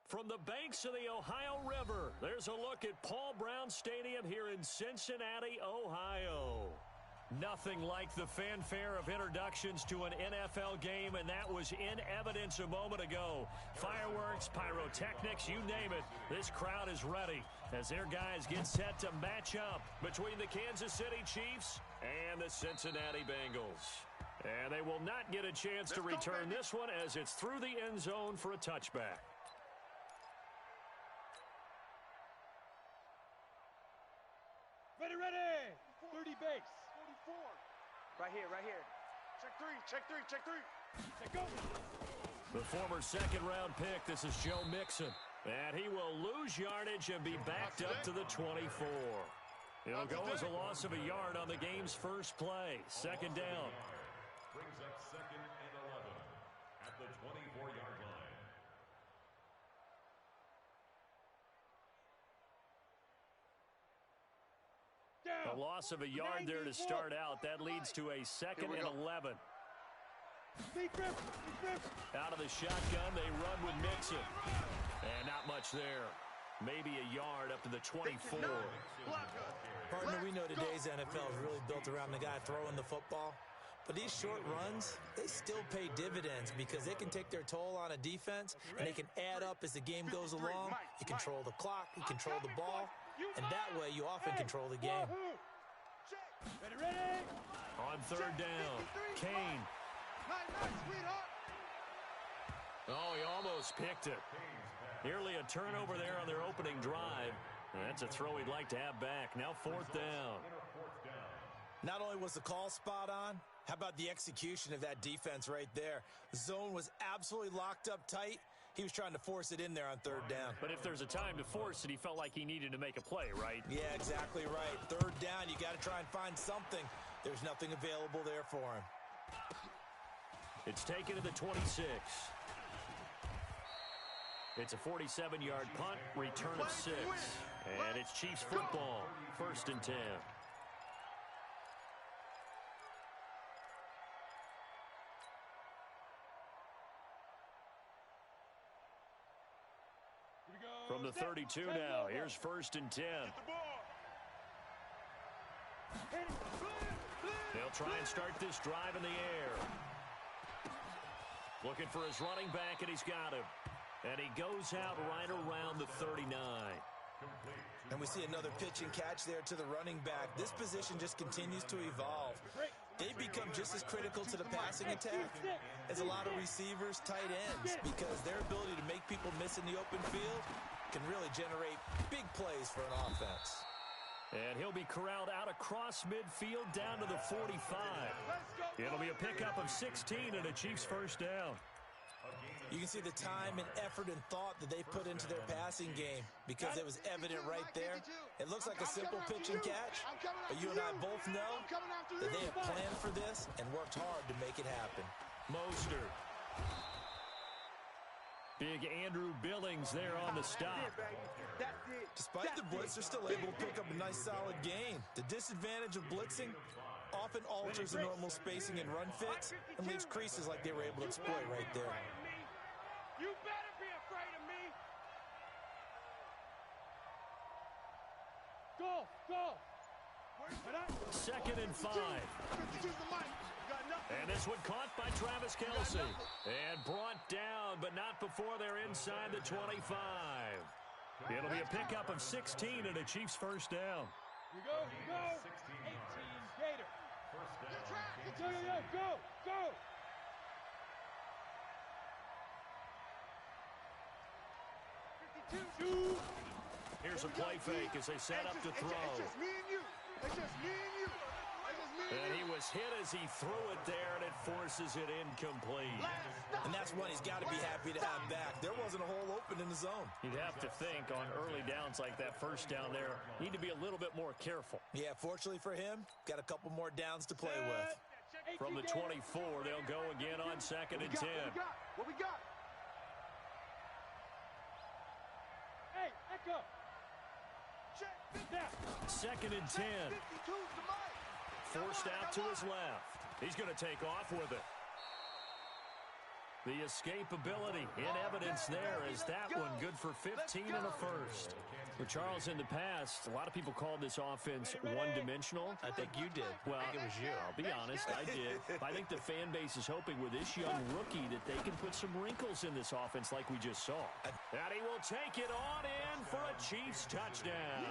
From the banks of the Ohio River, there's a look at Paul Brown Stadium here in Cincinnati, Ohio. Nothing like the fanfare of introductions to an NFL game, and that was in evidence a moment ago. Fireworks, pyrotechnics, you name it. This crowd is ready as their guys get set to match up between the Kansas City Chiefs and the Cincinnati Bengals. And they will not get a chance to return this one as it's through the end zone for a touchback. Ready. 30 base. 44. Right here. Check three. Check go. The former second-round pick, this is Joe Mixon. And he will lose yardage and be backed up to the 24. It'll go as a loss of a yard on the game's first play. Second down. Brings up 2nd and 11 at the 24-yard line. A loss of a yard there to start out. That leads to a 2nd and 11. Out of the shotgun, they run with Mixon. And not much there. Maybe a yard up to the 24. Partner, we know today's NFL is really built around the guy throwing the football. But these short runs, they still pay dividends because they can take their toll on a defense, and they can add up as the game goes along. You control the clock, you control the ball, and that way you often control the game. Ready. On third down, Kane. Oh, he almost picked it. Nearly a turnover there on their opening drive. That's a throw he'd like to have back. Now fourth down. Not only was the call spot on, how about the execution of that defense right there? The zone was absolutely locked up tight. He was trying to force it in there on third down. But if there's a time to force it, he felt like he needed to make a play, right? Yeah, exactly right. Third down, you got to try and find something. There's nothing available there for him. It's taken to the 26. It's a 47-yard punt, return of 6. And it's Chiefs football, 1st and 10. From the 32 now, here's 1st and 10. They'll try and start this drive in the air. Looking for his running back, and he's got him. And he goes out right around the 39. And we see another pitch and catch there to the running back. This position just continues to evolve. They become just as critical to the passing attack as a lot of receivers, tight ends, because their ability to make people miss in the open field can really generate big plays for an offense. And he'll be corralled out across midfield down to the 45. It'll be a pickup of 16 and a Chiefs first down. You can see the time and effort and thought that they put into their passing game because it was evident right there. It looks like a simple pitch and catch, but you and I both know that they have planned for this and worked hard to make it happen. Mostert. Big Andrew Billings there on the stop. Despite the blitz, they're still able to pick up a nice solid gain. The disadvantage of blitzing often alters the normal spacing and run fits and leaves creases like they were able to exploit right there. You better be afraid of me. Go. 2nd and 5. And this one caught by Travis Kelce. And brought down, but not before they're inside the 25. It'll be a pickup of 16 and a Chiefs first down. You go. 18 Gator. Go. Here's a play fake as they set up to throw. It's just me and you. And he was hit as he threw it there, and it forces it incomplete. And that's one he's got to be happy to have back. There wasn't a hole open in the zone. You'd have to think on early downs like that first down there, need to be a little bit more careful. Yeah, fortunately for him, got a couple more downs to play with. From the 24, they'll go again on 2nd and 10. What we got? Hey, Echo. Check. 2nd and 10. 52's to Mike. Forced out to his left. He's going to take off with it. The escapability in evidence there as that one good for 15 and a first. For Charles, in the past, a lot of people called this offense one-dimensional. I think you did. Well, I think it was you. I'll be honest, I did. I think the fan base is hoping with this young rookie that they can put some wrinkles in this offense like we just saw. And he will take it on in for a Chiefs touchdown.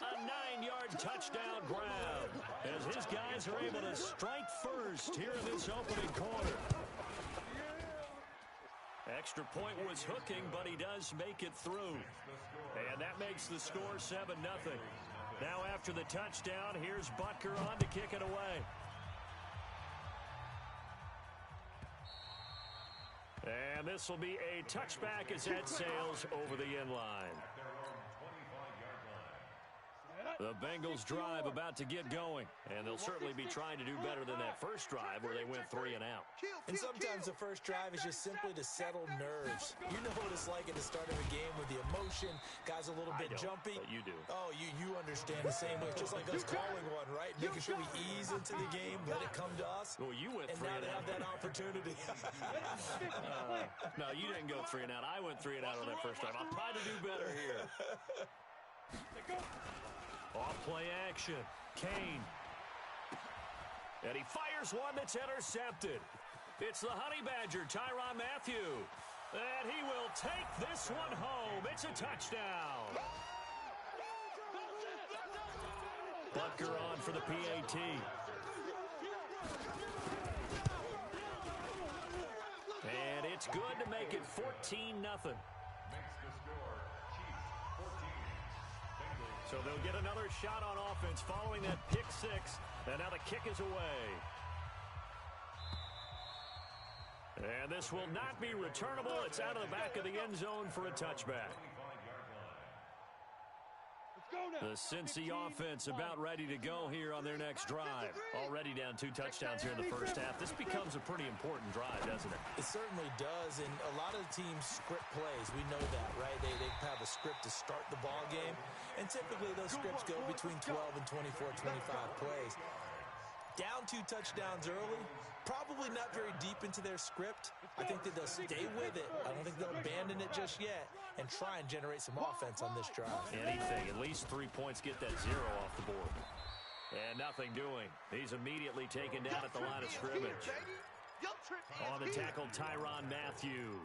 A 9-yard touchdown grab as his guys are able to strike first here in this opening quarter. Extra point was hooking, but he does make it through. And that makes the score 7-0. Now after the touchdown, here's Butker on to kick it away. And this will be a touchback as that sails over the end line. The Bengals drive about to get going, and they'll certainly be trying to do better than that first drive where they went 3 and out. And sometimes the first drive is just simply to settle nerves. You know what it's like at the start of a game with the emotion, guys a little bit jumpy. But you do. Oh, you understand the same way. It's just like us calling one, right? Making sure we ease into the game, let it come to us. Well, you went 3 and now and they out. have that opportunity. No, you didn't go 3 and out. I went 3 and out on that first drive. I'll try to do better here. Off play action. Kane. And he fires one that's intercepted. It's the Honey Badger, Tyrann Mathieu. And he will take this one home. It's a touchdown. Butker on for the PAT. And it's good to make it 14-0. So they'll get another shot on offense following that pick six. And now the kick is away. And this will not be returnable. It's out of the back of the end zone for a touchback. The Cincy offense about ready to go here on their next drive. Already down 2 touchdowns here in the first half. This becomes a pretty important drive, doesn't it? It certainly does, and a lot of the teams script plays. We know that, right? They have a script to start the ball game, and typically those scripts go between 12 and 24, 25 plays. Down 2 touchdowns early, probably not very deep into their script. I think that they'll stay with it. I don't think they'll abandon it just yet and try and generate some offense on this drive. Anything, at least 3 points, get that 0 off the board. And nothing doing. He's immediately taken down at the line of scrimmage. On the tackle, Tyrann Mathieu.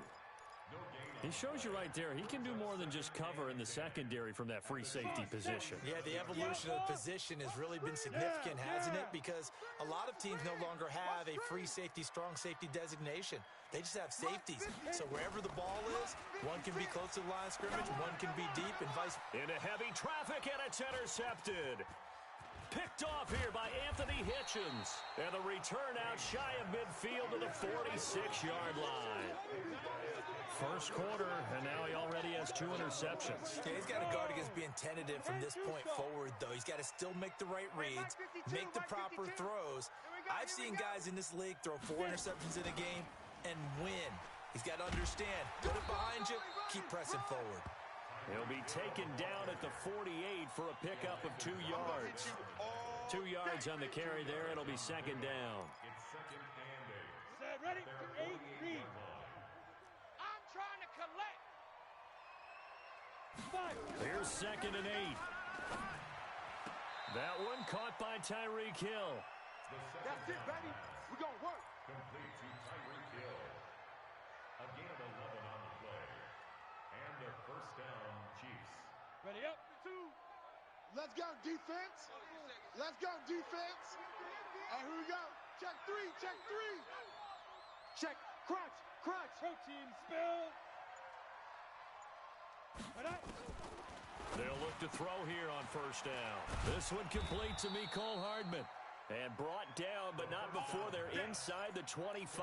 He shows you right there, he can do more than just cover in the secondary from that free safety position. Yeah, the evolution of the position has really been significant, hasn't it? Because a lot of teams no longer have a free safety, strong safety designation. They just have safeties. So wherever the ball is, one can be close to the line of scrimmage, one can be deep, and vice versa. Into heavy traffic, and it's intercepted. Picked off here by Anthony Hitchens. And the return out shy of midfield to the 46-yard line. First quarter, and now he already has 2 interceptions. Yeah, he's got to guard against being tentative from this point forward, though. He's got to still make the right reads, make the proper throws. I've seen guys in this league throw 4 interceptions in a game and win. He's got to understand, put it behind you, keep pressing forward. He'll be taken down at the 48 for a pickup of 2 yards. 2 yards on the carry there. It'll be second down. Set, ready, 8, read. I'm trying to collect. 5. Here's second and 8. That one caught by Tyreek Hill. That's it, baby. We're going to work. Complete to Tyreek Hill. Again, 11 on the play. And a first down, Chiefs. Ready up, 2. Let's go, defense. Let's go, defense. All right, here we go. Check 3, check 3. Check, crunch, crunch. Protein spill. Ready? They'll look to throw here on first down. This one complete to Mecole Hardman. And brought down, but not before they're inside the 25.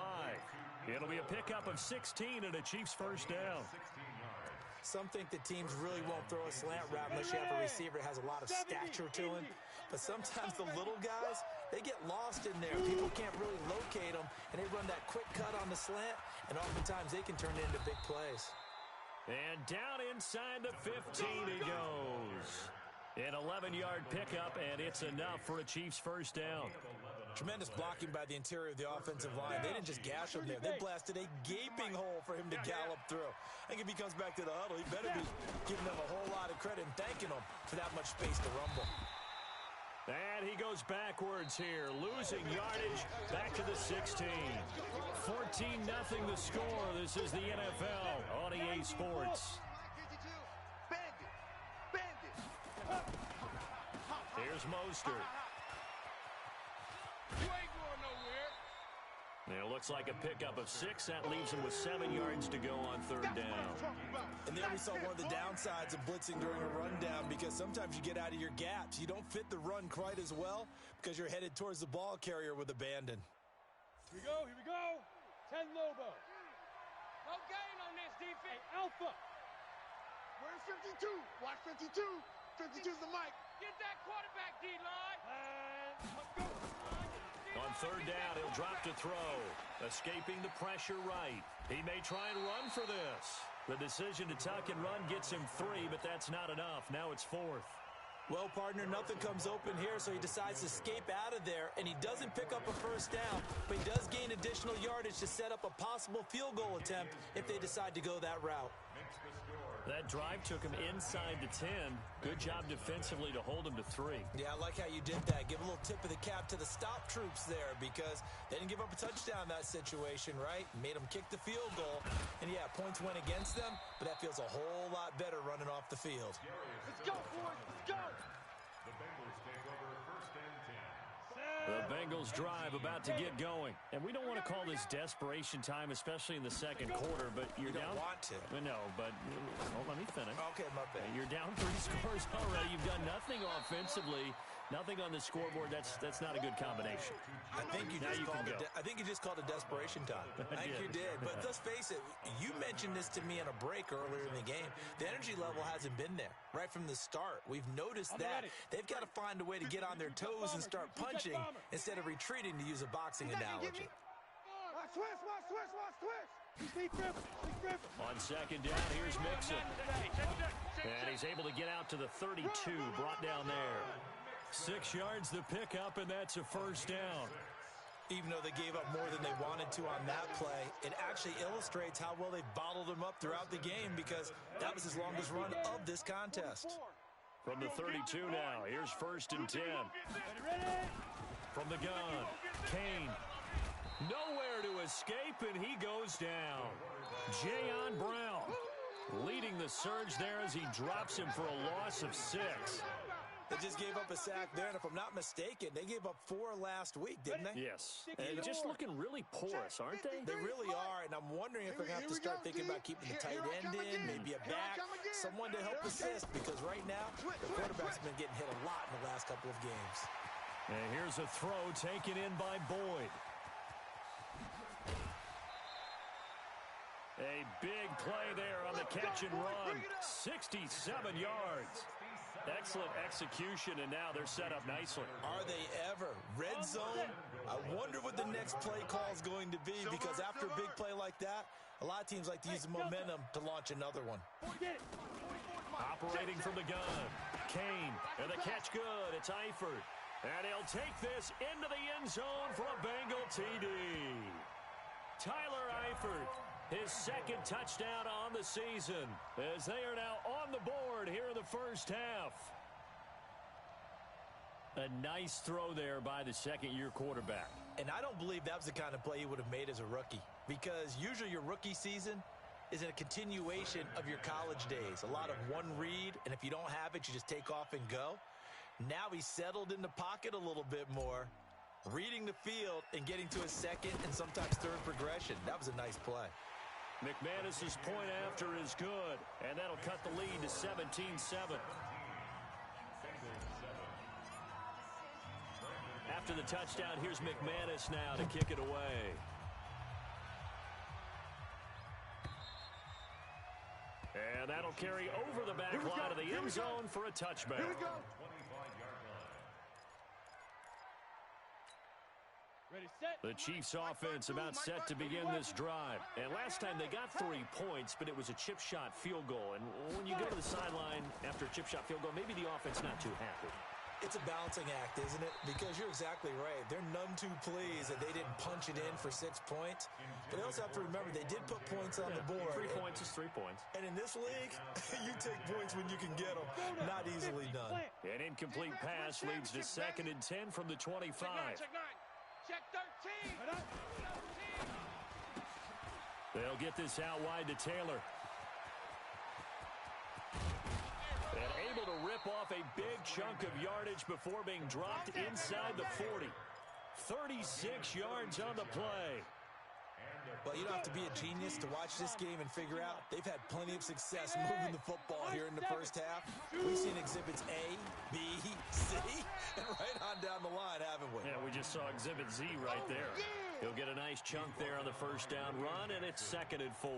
It'll be a pickup of 16 and a Chiefs first down. Some think that teams really won't throw a slant route unless you have a receiver that has a lot of stature to him. But sometimes the little guys, they get lost in there. People can't really locate them, and they run that quick cut on the slant, and oftentimes they can turn it into big plays. And down inside the 15 he goes. An 11-yard pickup, and it's enough for a Chiefs first down. Tremendous blocking by the interior of the offensive line. They didn't just gash him there. They blasted a gaping hole for him to gallop through. I think if he comes back to the huddle, he better be giving them a whole lot of credit and thanking them for that much space to rumble. And he goes backwards here, losing yardage back to the 16. 14-0 the score. This is the NFL on EA Sports. Here's Mostert. You ain't going nowhere. It looks like a pickup of 6. That leaves him with 7 yards to go on third down. And there we saw one of the downsides of blitzing during a rundown, because sometimes you get out of your gaps. You don't fit the run quite as well because you're headed towards the ball carrier with abandon. Here we go. 10 Lobo. No gain on this defense. Hey, Alpha. Where's 52? Watch 52. 52's the mic. Get that quarterback, D-line. Let's go. On third down, he'll drop to throw. Escaping the pressure right. He may try and run for this. The decision to tuck and run gets him 3, but that's not enough. Now it's 4th. Well, partner, nothing comes open here, so he decides to escape out of there, and he doesn't pick up a first down, but he does gain additional yardage to set up a possible field goal attempt if they decide to go that route. That drive took him inside the 10. Good job defensively to hold him to 3. Yeah, I like how you did that. Give a little tip of the cap to the stop troops there, because they didn't give up a touchdown in that situation, right? Made them kick the field goal. And, yeah, points went against them, but that feels a whole lot better running off the field. Let's go, boys. Let's go. The Bengals take over first and 10. The Bengals drive about to get going. And we don't want to call this desperation time, especially in the second quarter, but you're You down. don't want to. No, but let me finish. Okay, my bad. You're down 3 scores already. You've done nothing offensively, nothing on the scoreboard. That's not a good combination. I think you just called it desperation time. I think did. you did. But let's face it, you mentioned this to me in a break earlier in the game. The energy level hasn't been there right from the start. We've noticed that. They've got to find a way to get on their toes and start punching instead of retreating, to use a boxing analogy. Watch twist. On second down, here's Mixon. And he's able to get out to the 32, brought down there. 6 yards the pickup, and that's a first down. Even though they gave up more than they wanted to on that play, it actually illustrates how well they bottled him up throughout the game, because that was his longest run of this contest. From the 32 now, here's first and 10. From the gun, Kane. Nowhere to escape, and he goes down. Jayon Brown leading the surge there as he drops him for a loss of 6. They just gave up a sack there, and if I'm not mistaken, they gave up 4 last week, didn't they? Yes, and just looking really porous, aren't they? They really are, and I'm wondering if they're going to have to start thinking about keeping the tight end in, maybe a back, someone to help assist, because right now, the quarterback's been getting hit a lot in the last couple of games. And here's a throw taken in by Boyd. A big play there on the catch and run. 67 yards. Excellent execution, and now they're set up nicely. Are they ever? Red zone? I wonder what the next play call is going to be, because after a big play like that, a lot of teams like to use the momentum to launch another one. Operating from the gun. Kane, and the catch good. It's Eifert. And he'll take this into the end zone for a Bengal TD. Tyler Eifert, his second touchdown on the season, as they are now on the board here in the first half. A nice throw there by the second-year quarterback. And I don't believe that was the kind of play he would have made as a rookie, because usually your rookie season is a continuation of your college days. A lot of one read, and if you don't have it, you just take off and go. Now he's settled in the pocket a little bit more, reading the field and getting to his second and sometimes third progression. That was a nice play. McManus's point after is good, and that'll cut the lead to 17-7. After the touchdown, here's McManus now to kick it away. And that'll carry over the back line of the end zone for a touchback. Here we go. Ready, set. The Chiefs offense about set to begin this drive. And last time they got 3 points, but it was a chip shot field goal. And when you go to the sideline after a chip shot field goal, maybe the offense not too happy. It's a balancing act, isn't it? Because you're exactly right. They're none too pleased that they didn't punch it in for 6 points. But they also have to remember they did put points on the board. 3 points is 3 points. And in this league, you take points when you can get them. Not easily done. An incomplete pass leads to 2nd and 10 from the 25. Check 9. Check 13. They'll get this out wide to Taylor. And able to rip off a big chunk of yardage before being dropped inside the 40. 36 yards on the play. Well, you don't have to be a genius to watch this game and figure out they've had plenty of success moving the football here in the first half. We've seen exhibits A, B, C, and right on down the line, haven't we? Yeah, we just saw exhibit Z right there. He'll get a nice chunk there on the first down run, and it's 2nd and 4.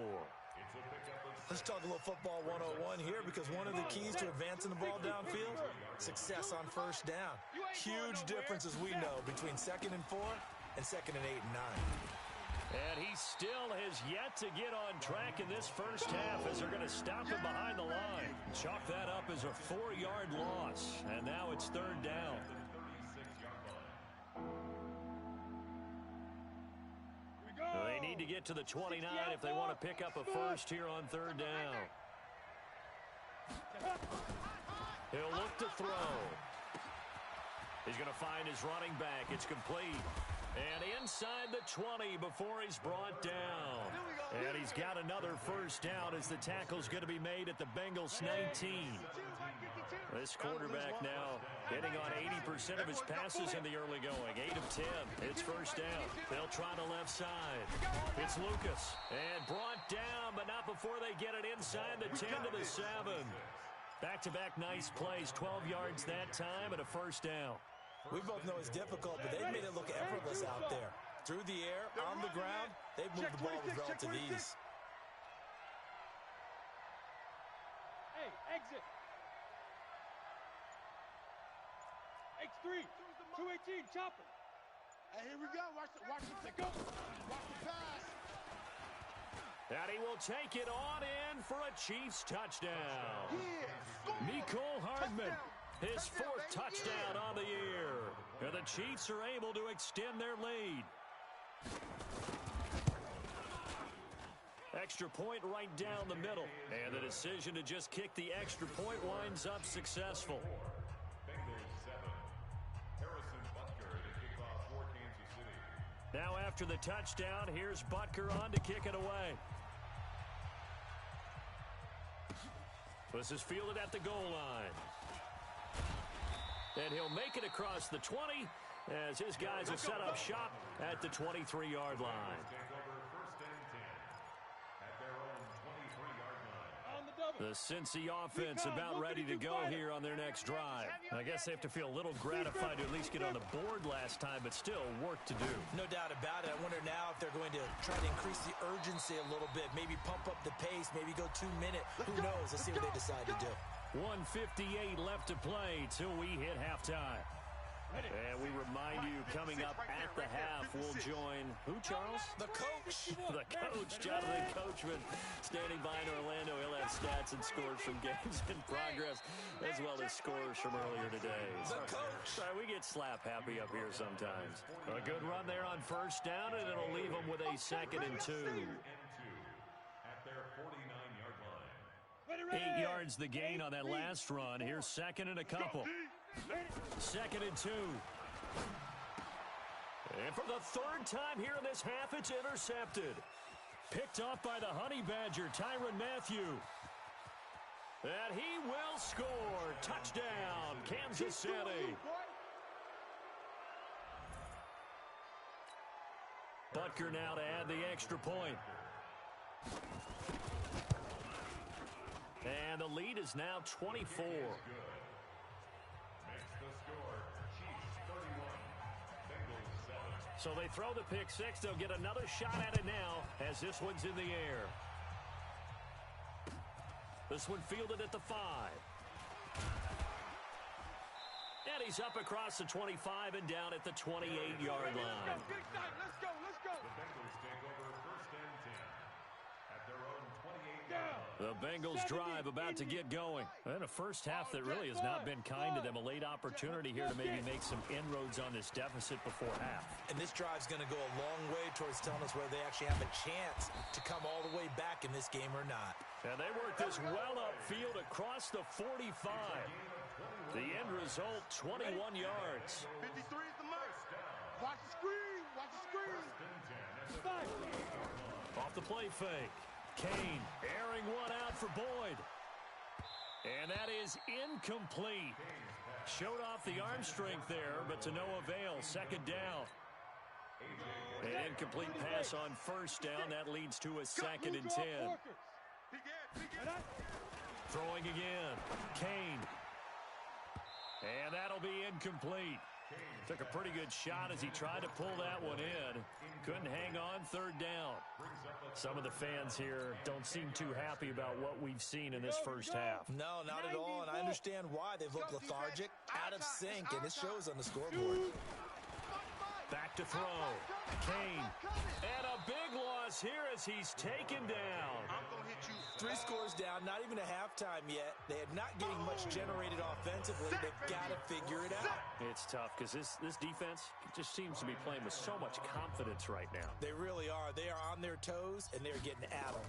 Let's talk a little football 101 here, because one of the keys to advancing the ball downfield, success on first down. Huge difference, as we know, between 2nd and 4 and 2nd and 8 and 9. And he still has yet to get on track in this first half as they're going to stop him behind the line. Chalk that up as a 4-yard loss, and now it's 3rd down. They need to get to the 29 if they want to pick up a first here on 3rd down. He'll look to throw. He's going to find his running back. It's complete. And inside the 20 before he's brought down. And he's got another first down as the tackle's going to be made at the Bengals 19. This quarterback now hitting on 80% of his passes in the early going. 8 of 10. It's first down. They'll try the left side. It's Lucas. And brought down, but not before they get it inside the 10 to the 7. Back-to-back nice plays. 12 yards that time and a first down. We both know it's difficult, but they've made it look effortless out there. Through the air, on the ground, they've moved the ball with relative ease. Hey, exit. X3, 218, chopper. Hey, here we go. Watch the go. Watch the pass. And he will take it on in for a Chiefs touchdown. Mecole Hardman, his 4th touchdown on the year. And the Chiefs are able to extend their lead. Extra point right down the middle. And the decision to just kick the extra point winds up successful. Bengals 7. Harrison Butker to kick off for Kansas City. Now after the touchdown, here's Butker on to kick it away. This is fielded at the goal line. And he'll make it across the 20 as his guys will set up shop at the 23-yard line. The Cincy offense about ready to go here on their next drive. I guess they have to feel a little gratified to at least get on the board last time, but still work to do. No doubt about it. I wonder now if they're going to try to increase the urgency a little bit, maybe pump up the pace, maybe go 2 minute. Who knows? Let's see what they decide to do. 1:58 left to play till we hit halftime. And we remind you, coming up at the half, we'll join who, Charles? The coach. The coach, Jonathan Coachman, standing by in Orlando. He'll have stats and scores from games in progress, as well as scores from earlier today. The coach. Sorry, we get slap happy up here sometimes. A good run there on first down, and it'll leave them with a 2nd and 2. At their 49-yard line. 8 yards the gain on that last run. Here's 2nd and a couple. 2nd and 2. And for the 3rd time here in this half, it's intercepted. Picked off by the Honey Badger, Tyrann Mathieu. And he will score. Touchdown, Kansas City. Butker now to add the extra point. And the lead is now 24. So they throw the pick six. They'll get another shot at it now as this one's in the air. This one fielded at the 5. And he's up across the 25 and down at the 28-yard line. Let's go. The Bengals take over 1st and 10 at their own 28-yard The Bengals drive about to get going. And a first half that really has not been kind to them. A late opportunity here to maybe make some inroads on this deficit before half. And this drive's going to go a long way towards telling us whether they actually have a chance to come all the way back in this game or not. And they work this well upfield across the 45. The end result, 21 yards. 53 is the mark. Watch the screen. Watch the screen. Off the play fake. Kane airing one out for Boyd. And that is incomplete. Showed off the arm strength there, but to no avail. Second down. An incomplete pass on first down. That leads to a 2nd and 10. Throwing again. Kane. And that'll be incomplete. Took a pretty good shot as he tried to pull that one in. Couldn't hang on. Third down. Some of the fans here don't seem too happy about what we've seen in this first half. No, not at all, and I understand why. They've looked lethargic, out of sync, and it shows on the scoreboard. Back to throw. Kane. And a big loss here as he's taken down. I'm going to hit you. 3 scores down, not even a halftime yet. They are not getting much generated offensively. They've got to figure it out. It's tough because this defense just seems to be playing with so much confidence right now. They really are. They are on their toes, and they're getting at them.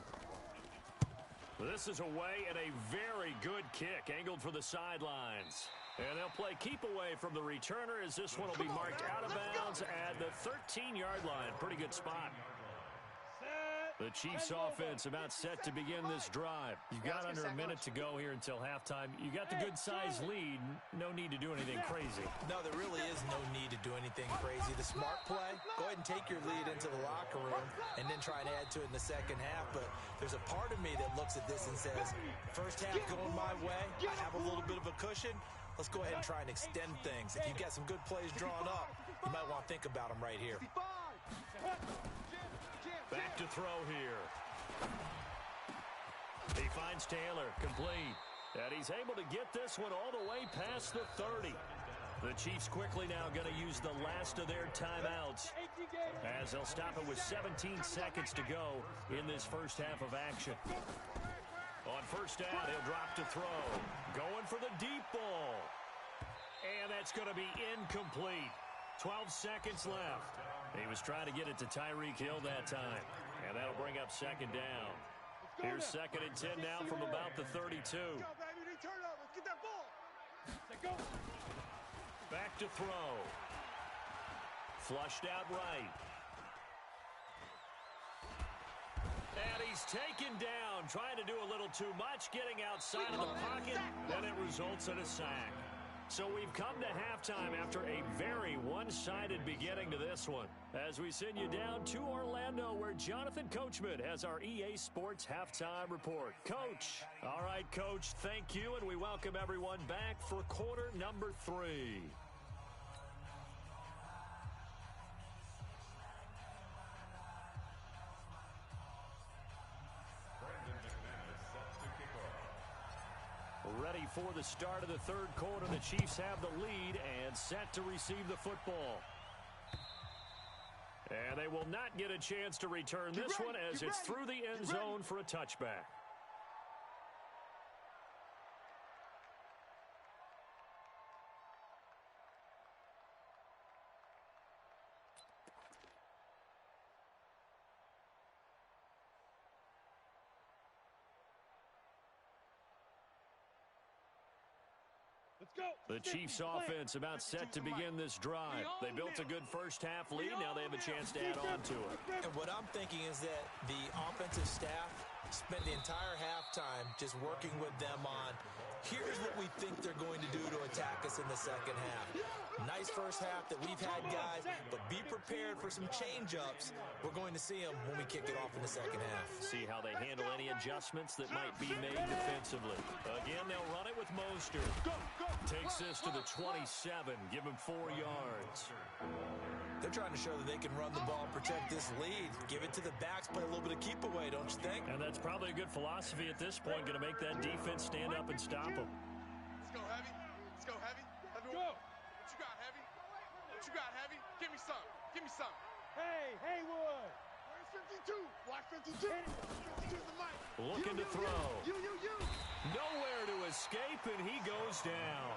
This is away and a very good kick angled for the sidelines. And they'll play keep away from the returner as this one will be marked out of bounds at the 13-yard line. Pretty good spot. The Chiefs offense about set to begin this drive. You've got under a minute to go here until halftime. You got the good-sized lead. No need to do anything crazy. No, there really is no need to do anything crazy. The smart play, go ahead and take your lead into the locker room and then try and add to it in the second half. But there's a part of me that looks at this and says, first half going my way, I have a little bit of a cushion. Let's go ahead and try and extend things. If you've got some good plays drawn up, you might want to think about them right here. Back to throw here. He finds Taylor, complete. And he's able to get this one all the way past the 30. The Chiefs quickly now going to use the last of their timeouts as they'll stop it with 17 seconds to go in this first half of action. On first down, he'll drop to throw. Going for the deep ball. And that's going to be incomplete. 12 seconds left. He was trying to get it to Tyreek Hill that time. And that'll bring up second down. Here's 2nd and 10 now from about the 32. Back to throw. Flushed out right. And he's taken down, trying to do a little too much, getting outside of the pocket, and it results in a sack. So we've come to halftime after a very one-sided beginning to this one. As we send you down to Orlando, where Jonathan Coachman has our EA Sports Halftime Report. Coach. All right, Coach, thank you, and we welcome everyone back for quarter number 3. Ready for the start of the third quarter. The Chiefs have the lead and set to receive the football. And they will not get a chance to return this one as it's through the end zone for a touchback. The Chiefs offense about set to begin this drive. They built a good first half lead. Now they have a chance to add on to it. And what I'm thinking is that the offensive staff spent the entire halftime just working with them on, here's what we think they're going to do to attack us in the second half. Nice first half that we've had, guys, but be prepared for some change-ups. We're going to see them when we kick it off in the second half. See how they handle any adjustments that might be made defensively. Again, they'll run it with Mostert. Takes this to the 27, give him 4 yards. They're trying to show that they can run the ball, protect this lead, give it to the backs, play a little bit of keep away, don't you think? And that's probably a good philosophy at this point, going to make that defense stand up and stop them. Let's go, Heavy. Let's go, Heavy. Let's go. What you got, Heavy? What you got, Heavy? Give me some. Give me some. Hey, Haywood. Watch 52. Watch 52. 52's the mic. Looking to throw. You. Nowhere to escape, and he goes down.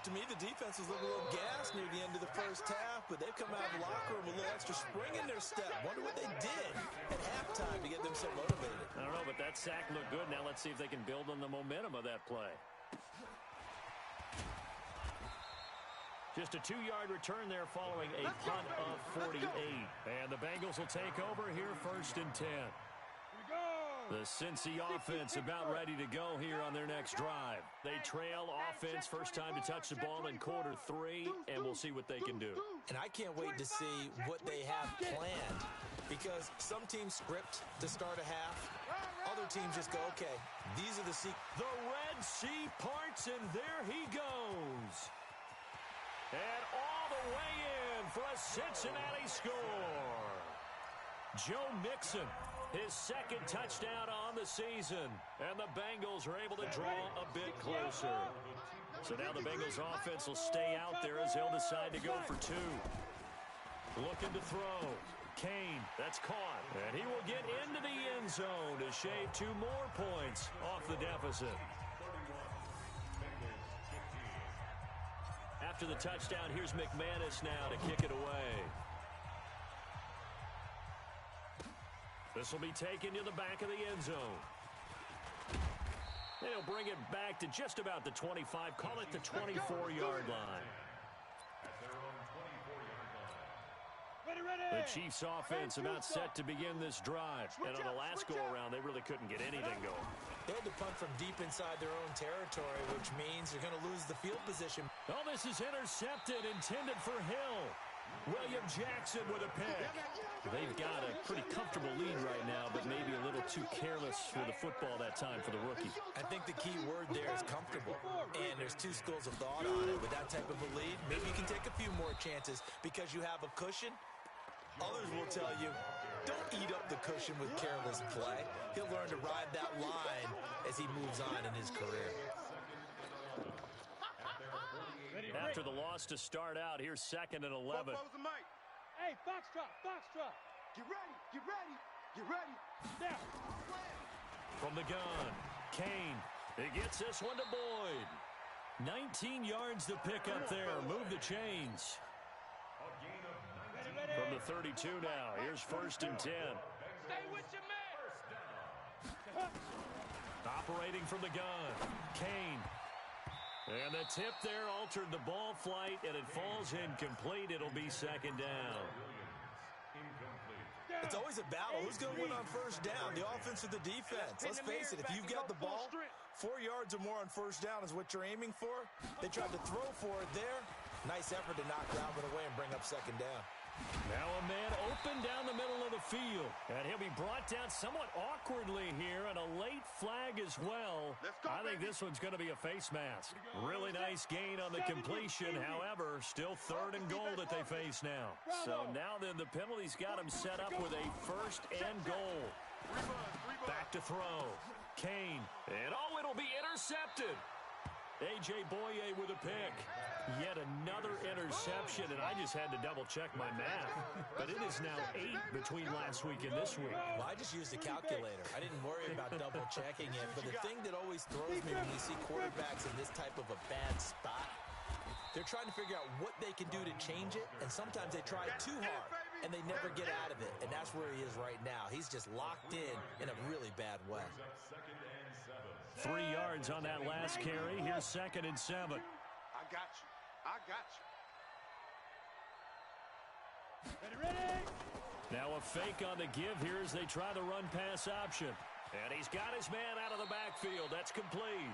To me, the defense was looking a little gassed near the end of the first half, but they've come out of the locker room with a little extra spring in their step. Wonder what they did at halftime to get them so motivated. I don't know, but that sack looked good. Now let's see if they can build on the momentum of that play. Just a 2-yard return there following a punt of 48. And the Bengals will take over here 1st and 10. The Cincy offense about ready to go here on their next drive. They trail offense, first time to touch the ball in quarter 3, and we'll see what they can do. And I can't wait to see what they have planned, because some teams script to start a half. Other teams just go, okay, these are the The Red Sea parts, and there he goes. And all the way in for a Cincinnati score. Joe Mixon, his 2nd touchdown on the season. And the Bengals are able to draw a bit closer. So now the Bengals offense will stay out there as they'll decide to go for 2. Looking to throw. Kane, that's caught. And he will get into the end zone to shave 2 more points off the deficit. After the touchdown, here's McManus now to kick it away. This will be taken to the back of the end zone. They'll bring it back to just about the 25. Call it the 24-yard line. The Chiefs offense about set to begin this drive. And on the last go-around, they really couldn't get anything going. They had to punt from deep inside their own territory, which means they're going to lose the field position. Oh, this is intercepted, intended for Hill. William Jackson with a pick. They've got a pretty comfortable lead right now, but maybe a little too careless for the football that time for the rookie. I think the key word there is comfortable, and there's 2 schools of thought on it. With that type of a lead, maybe you can take a few more chances because you have a cushion. Others will tell you, don't eat up the cushion with careless play. He'll learn to ride that line as he moves on in his career. After the loss to start out, here's 2nd and 11. Hey, Foxtrot. Get ready. Now. From the gun, Kane. He gets this one to Boyd. 19 yards to pick up there. Move the chains. From the 32 now, here's 1st and 10. Stay with your man. Operating from the gun, Kane. And the tip there altered the ball flight, and it falls incomplete. It'll be 2nd down. It's always a battle. Who's going to win on 1st down, the offense or the defense? Let's face it, if you've got the ball, 4 yards or more on 1st down is what you're aiming for. They tried to throw for it there. Nice effort to knock that one away and bring up 2nd down. Now a man open down the middle of the field. And he'll be brought down somewhat awkwardly here, and a late flag as well. I think this one's going to be a face mask. Really nice gain on the completion. However, still 3rd and goal that they face now. So now then the penalty's got him set up with a 1st and goal. Back to throw. Kane. And oh, it'll be intercepted. A.J. Boye with a pick. Yet another interception, and I just had to double-check my math. But it is now 8 between last week and this week. Well, I just used a calculator. I didn't worry about double-checking it. But the thing that always throws me when you see quarterbacks in this type of a bad spot, they're trying to figure out what they can do to change it, and sometimes they try too hard, and they never get out of it. And that's where he is right now. He's just locked in a really bad way. 3 yards on that last carry. Here's 2nd and 7. I got you. Ready. Now a fake on the give here as they try the run-pass option. And he's got his man out of the backfield. That's complete.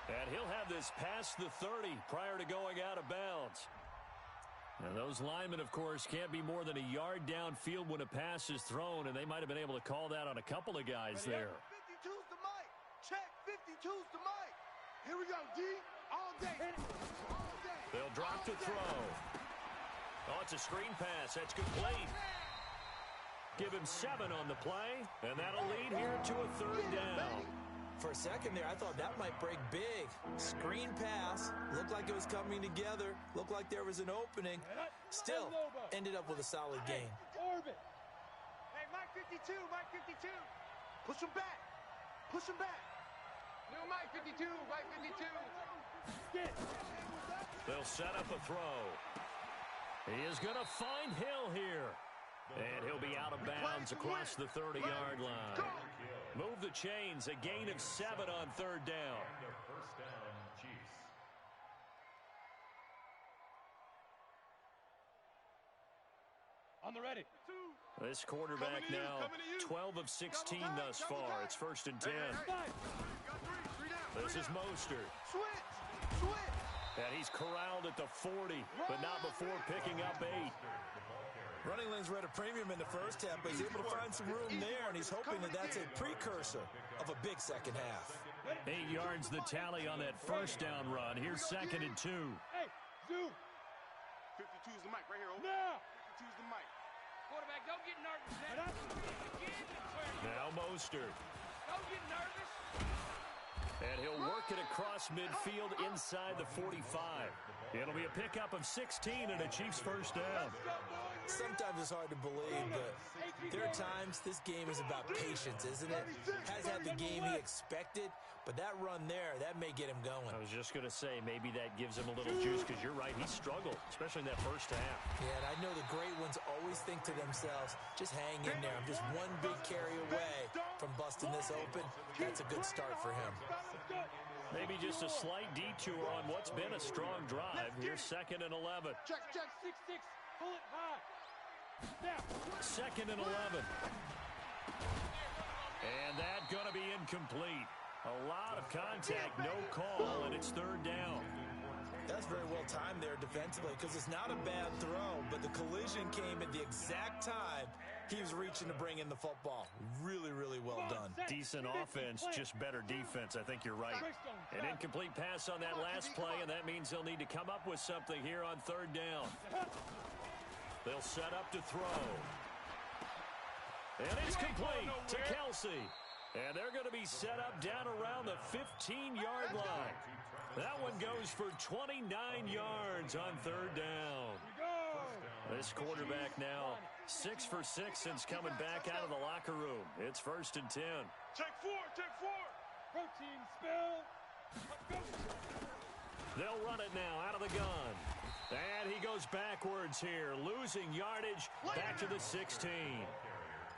And he'll have this past the 30 prior to going out of bounds. And those linemen, of course, can't be more than a yard downfield when a pass is thrown, and they might have been able to call that on a couple of guys there. 52's the mic. Check, 52's the mic. Here we go, D. All day. They'll drop to throw. Oh, it's a screen pass. That's complete. Give him 7 on the play, and that'll lead here to a 3rd down. For a second there, I thought that might break big. Screen pass. Looked like it was coming together. Looked like there was an opening. Still, ended up with a solid gain. Orbit. Hey, Mike 52, Mike 52. Push him back. Push him back. New Mike 52, Mike 52. They'll set up a throw. He is going to find Hill here. And he'll be out of bounds across the 30-yard line. Move the chains, a gain of 7 on third down. And a first down, Chiefs. On the ready. This quarterback now 12 of 16 thus far. It's 1st and 10. This is Mostert. Switch. And he's corralled at the 40, but not before picking up 8. Running lanes were at a premium in the first half, but he's able to find some room there, and he's hoping that that's a precursor of a big second half. 8 yards the tally on that first down run. Here's 2nd and 2. Hey, Zoo. 52's the mic right here. Over. Now. 52's the mic. Quarterback, don't get nervous. Now Mostert. Don't get nervous. And he'll work it across midfield inside the 45. It'll be a pickup of 16 and a Chiefs first down. Sometimes it's hard to believe, but there are times this game is about patience, isn't it? Has had the game he expected, but that run there, that may get him going. I was just going to say, maybe that gives him a little juice, because you're right, he struggled, especially in that first half. Yeah, and I know the great ones always think to themselves, just hang in there. I'm just one big carry away from busting this open. That's a good start for him. Maybe just a slight detour on what's been a strong drive. Here's 2nd and 11. Check. 6-6. Pull it high. Now. 2nd and 11. And that going to be incomplete. A lot of contact, no call, and it's 3rd down. That's very well timed there defensively, because it's not a bad throw, but the collision came at the exact time he was reaching to bring in the football. Really, really well done. Decent offense, just better defense. I think you're right. An incomplete pass on that last play, and that means they'll need to come up with something here on 3rd down. They'll set up to throw. And it's complete to Kelsey. And they're going to be set up down around the 15-yard line. That one goes for 29 yards on 3rd down. This quarterback now 6 for 6 since coming back out of the locker room. It's 1st and 10. Check 4. Protein spill. They'll run it now out of the gun. And he goes backwards here, losing yardage back to the 16.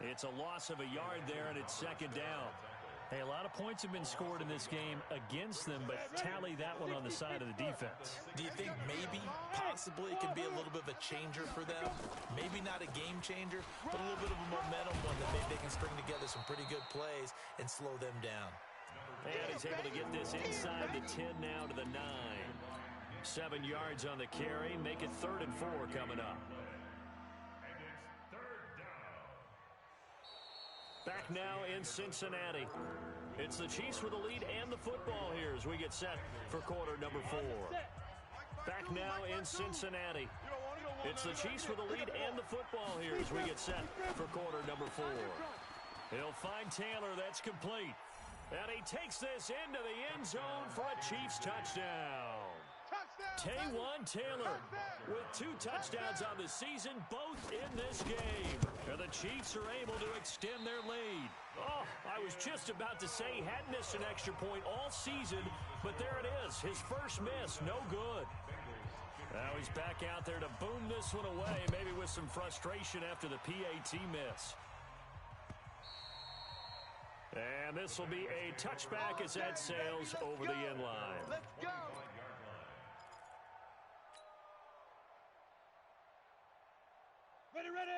It's a loss of a yard there, and it's 2nd down. Hey, a lot of points have been scored in this game against them, but tally that one on the side of the defense. Do you think maybe, possibly, it can be a little bit of a changer for them? Maybe not a game changer, but a little bit of a momentum one that maybe they can string together some pretty good plays and slow them down. And he's able to get this inside the 10 now to the 9. 7 yards on the carry. Make it 3rd and 4 coming up. Back now in Cincinnati. It's the Chiefs with the lead and the football here as we get set for quarter number 4. Back now in Cincinnati. It's the Chiefs with the lead and the football here as we get set for quarter number 4. He'll find Taylor. That's complete. And he takes this into the end zone for a Chiefs touchdown. Taywan Taylor with 2 touchdowns on the season, both in this game. And the Chiefs are able to extend their lead. Oh, I was just about to say he hadn't missed an extra point all season, but there it is. His first miss, no good. Now he's back out there to boom this one away, maybe with some frustration after the PAT miss. And this will be a touchback as that sails over the end line. Let's go.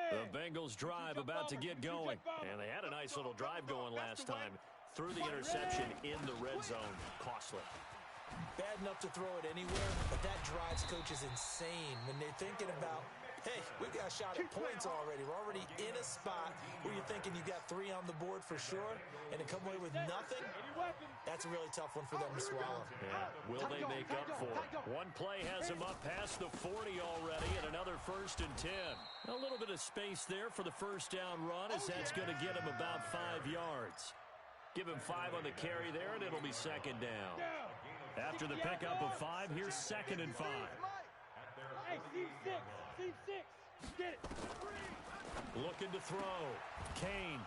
The Bengals drive about to get going. And they had a nice little drive going last time. Through the interception in the red zone. Costly. Bad enough to throw it anywhere, but that drives coaches insane when they're thinking about, hey, we got a shot at points already. We're already in a spot where you're thinking you got 3 on the board for sure, and to come away with nothing, that's a really tough one for them to swallow. Yeah. Will they make up for it? One play has him up past the 40 already, and another 1st and 10. A little bit of space there for the first down run, as that's going to get him about 5 yards. Give him 5 on the carry there, and it'll be 2nd down. After the pickup of 5, here's 2nd and 5. Hey, Steve 6. Get it. Looking to throw. Kane.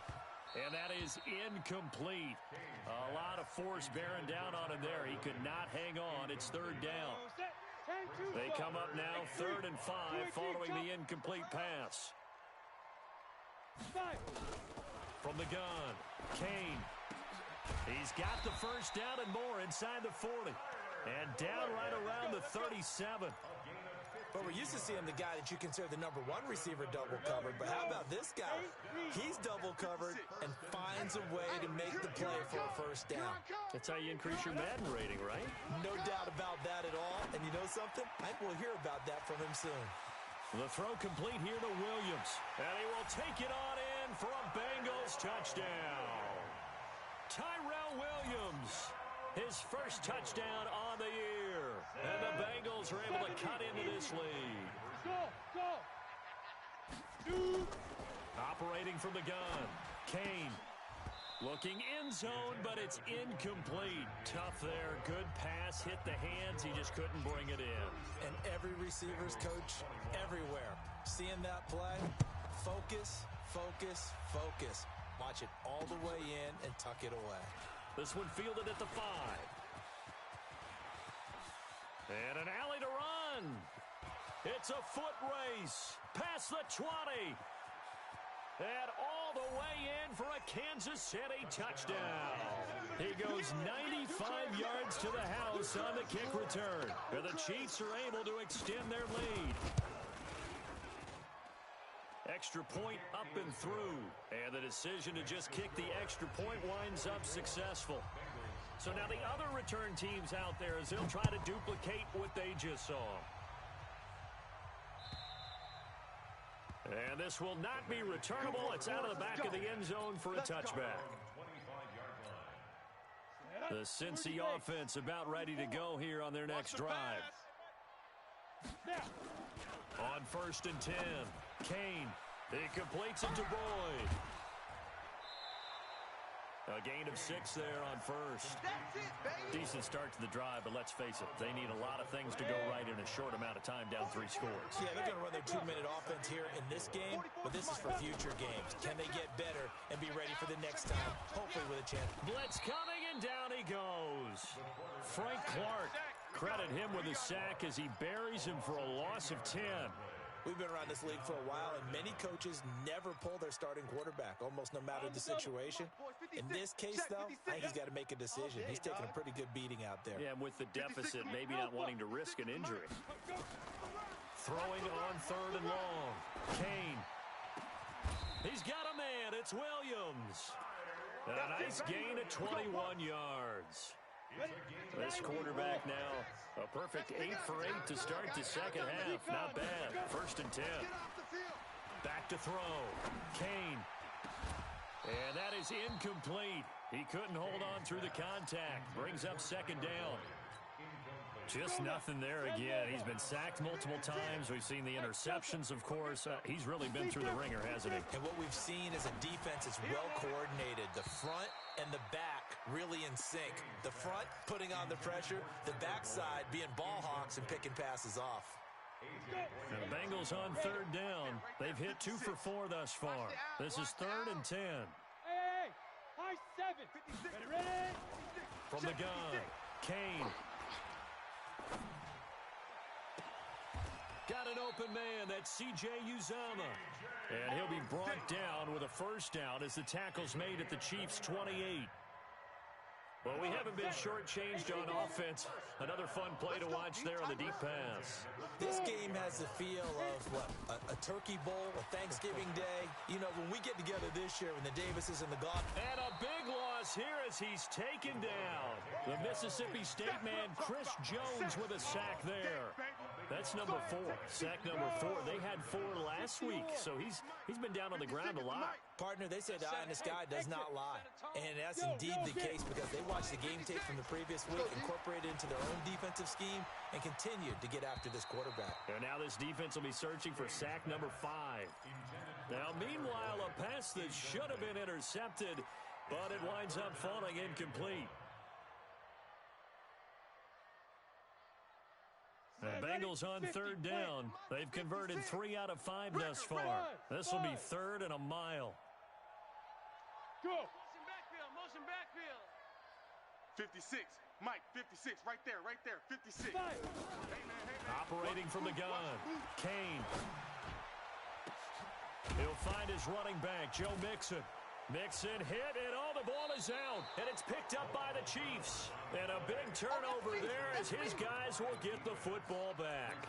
And that is incomplete. A lot of force bearing down on him there. He could not hang on. It's third down. They come up now 3rd and 5 following the incomplete pass. From the gun, Kane. He's got the first down and more inside the 40. And down right around the 37. But we're used to seeing the guy that you consider the #1 receiver double covered. But how about this guy? He's double covered and finds a way to make the play for a first down. That's how you increase your Madden rating, right? No doubt about that at all. And you know something? I think we'll hear about that from him soon. The throw complete here to Williams. And he will take it on in for a Bengals touchdown. Tyrell Williams, his first touchdown on the year. And the Bengals are able to cut into this lead. Operating from the gun, Kane. Looking end zone, but it's incomplete. Tough there. Good pass. Hit the hands. He just couldn't bring it in. And every receiver's coach everywhere. Seeing that play, focus, focus, focus. Watch it all the way in and tuck it away. This one fielded at the 5. And an alley to run. It's a foot race. Past the 20. And all the way in for a Kansas City touchdown. He goes 95 yards to the house on the kick return. And the Chiefs are able to extend their lead. Extra point up and through. And the decision to just kick the extra point winds up successful. So now the other return teams out there as they'll try to duplicate what they just saw. And this will not be returnable. It's out of the back of the end zone for a touchback. The Cincy offense about ready to go here on their next drive. On 1st and 10, Kane. He completes it to Boyd. A gain of 6 there on first. Decent start to the drive, but let's face it, they need a lot of things to go right in a short amount of time, down 3 scores. Yeah, they're going to run their 2-minute offense here in this game, but this is for future games. Can they get better and be ready for the next time, hopefully with a chance? Blitz coming, and down he goes. Frank Clark, credit him with a sack as he buries him for a loss of 10. We've been around this league for a while, and many coaches never pull their starting quarterback, almost no matter the situation. In this case, though, I think he's got to make a decision. He's taking a pretty good beating out there. Yeah, and with the deficit, maybe not wanting to risk an injury. Throwing on 3rd and long. Kane. He's got a man. It's Williams. And a nice gain of 21 yards. This quarterback now, a perfect 8 for 8 to start the second half. Not bad. 1st and 10. Back to throw. Kane. And that is incomplete. He couldn't hold on through the contact. Brings up 2nd down. Just nothing there again. He's been sacked multiple times. We've seen the interceptions, of course. He's really been through the ringer, hasn't he? And what we've seen is a defense that's well coordinated. The front and the back really in sync. The front putting on the pressure, the backside being ball hawks and picking passes off. And the Bengals on 3rd down. They've hit 2 for 4 thus far. This is 3rd and 10. Hey, high 7. Ready? From the gun, Kane. Got an open man. That's C.J. Uzomah. And he'll be brought down with a first down as the tackle's made at the Chiefs' 28. Well, we haven't been shortchanged on offense. Another fun play to watch there on the deep pass. This game has the feel of, what, a turkey bowl, a Thanksgiving day. You know, when we get together this year, when the Davises and the Goff. And a big loss here as he's taken down. The Mississippi State man, Chris Jones, with a sack there. That's number 4. Sack number 4. They had 4 last week, so he's been down on the ground a lot. Partner, they said the eye in the sky does not lie. And that's indeed the case because they watched the game tape from the previous week, incorporated it into their own defensive scheme, and continued to get after this quarterback. And now this defense will be searching for sack number 5. Now, meanwhile, a pass that should have been intercepted, but it winds up falling incomplete. The Bengals on third down. They've converted 3 out of 5 thus far. This will be 3rd and a mile. Go. Motion backfield. 56. Mike, 56. Right there, 56. Operating from the gun. Kane. He'll find his running back, Joe Mixon. Mixon hit, and the ball is out. And it's picked up by the Chiefs. And a big turnover there as his guys will get the football back.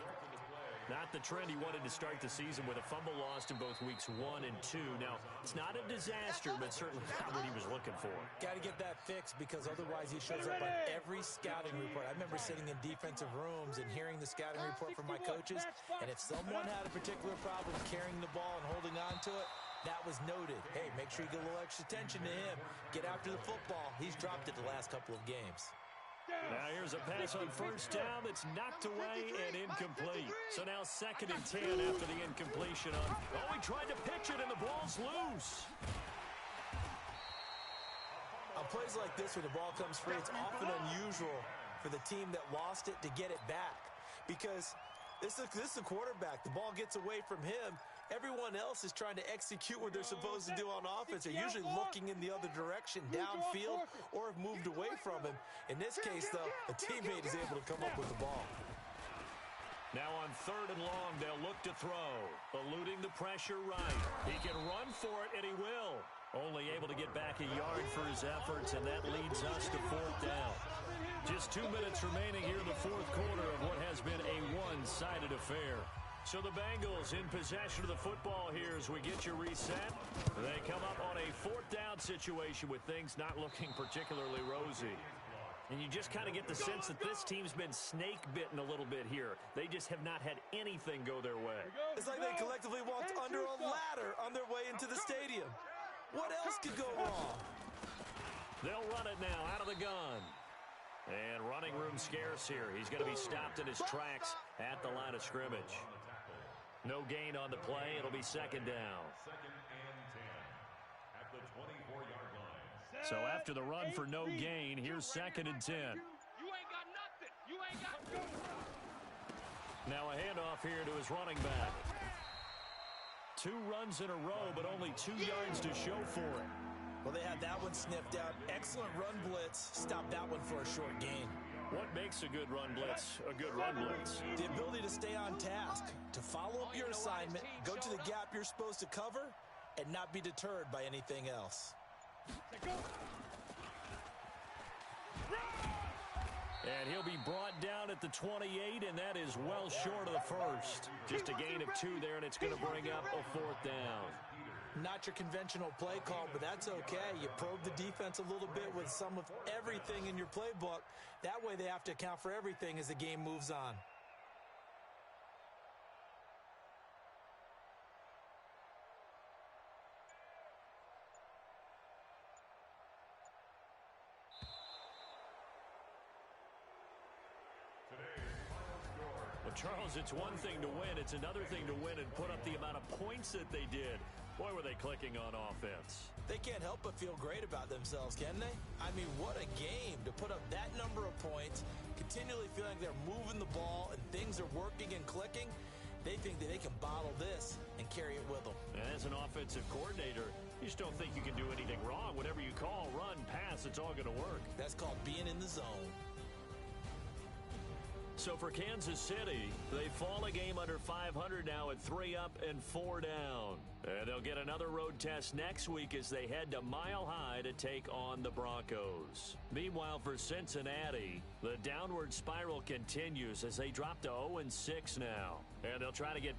Not the trend he wanted to start the season with a fumble lost in both weeks 1 and 2. Now, it's not a disaster, but certainly not what he was looking for. Got to get that fixed because otherwise he shows up on every scouting report. I remember sitting in defensive rooms and hearing the scouting report from my coaches, and if someone had a particular problem carrying the ball and holding on to it, that was noted. Hey, make sure you get a little extra attention to him. Get after the football. He's dropped it the last couple of games. Now here's a pass on first down that's knocked away and incomplete. So now 2nd and 10 after the incompletion on. He tried to pitch it and the ball's loose. On plays like this where the ball comes free, it's often unusual for the team that lost it to get it back. Because this is the quarterback. The ball gets away from him. Everyone else is trying to execute what they're supposed to do on offense. They're usually looking in the other direction, downfield, or have moved away from him. In this case, though, a teammate is able to come up with the ball. Now on 3rd and long, they'll look to throw. Eluding the pressure right. He can run for it, and he will. Only able to get back a yard for his efforts, and that leads us to 4th down. Just 2 minutes remaining here in the 4th quarter of what has been a one-sided affair. So the Bengals in possession of the football here as we get you reset. They come up on a 4th down situation with things not looking particularly rosy. And you just kind of get the sense that this team's been snake-bitten a little bit here. They just have not had anything go their way. It's like they collectively walked under a ladder on their way into the stadium. What else could go wrong? They'll run it now out of the gun. And running room scarce here. He's going to be stopped in his tracks at the line of scrimmage. No gain on the play. It'll be 2nd down. 2nd and 10 at the 24-yard line. So after the run for no gain, here's 2nd and 10. You ain't got nothing. You ain't got nothing. Now a handoff here to his running back. 2 runs in a row, but only 2 yards to show for it. Well, they had that one sniffed out. Excellent run blitz. Stopped that one for a short gain. What makes a good run blitz a good run blitz? The ability to stay on task, to follow up your assignment, go to the gap you're supposed to cover, and not be deterred by anything else. And he'll be brought down at the 28, and that is well short of the first. Just a gain of 2 there, and it's going to bring up a 4th down. Not your conventional play call, but that's okay. You probe the defense a little bit with some of everything in your playbook. That way they have to account for everything as the game moves on. Well, Charles, it's one thing to win. It's another thing to win and put up the amount of points that they did. Boy, were they clicking on offense. They can't help but feel great about themselves, can they? I mean, what a game to put up that number of points, continually feeling they're moving the ball and things are working and clicking. They think that they can bottle this and carry it with them. And as an offensive coordinator, you just don't think you can do anything wrong. Whatever you call, run, pass, it's all going to work. That's called being in the zone. So for Kansas City, they fall a game under 500 now at 3 up and 4 down. And they'll get another road test next week as they head to Mile High to take on the Broncos. Meanwhile, for Cincinnati, the downward spiral continues as they drop to 0-6 now. And they'll try to get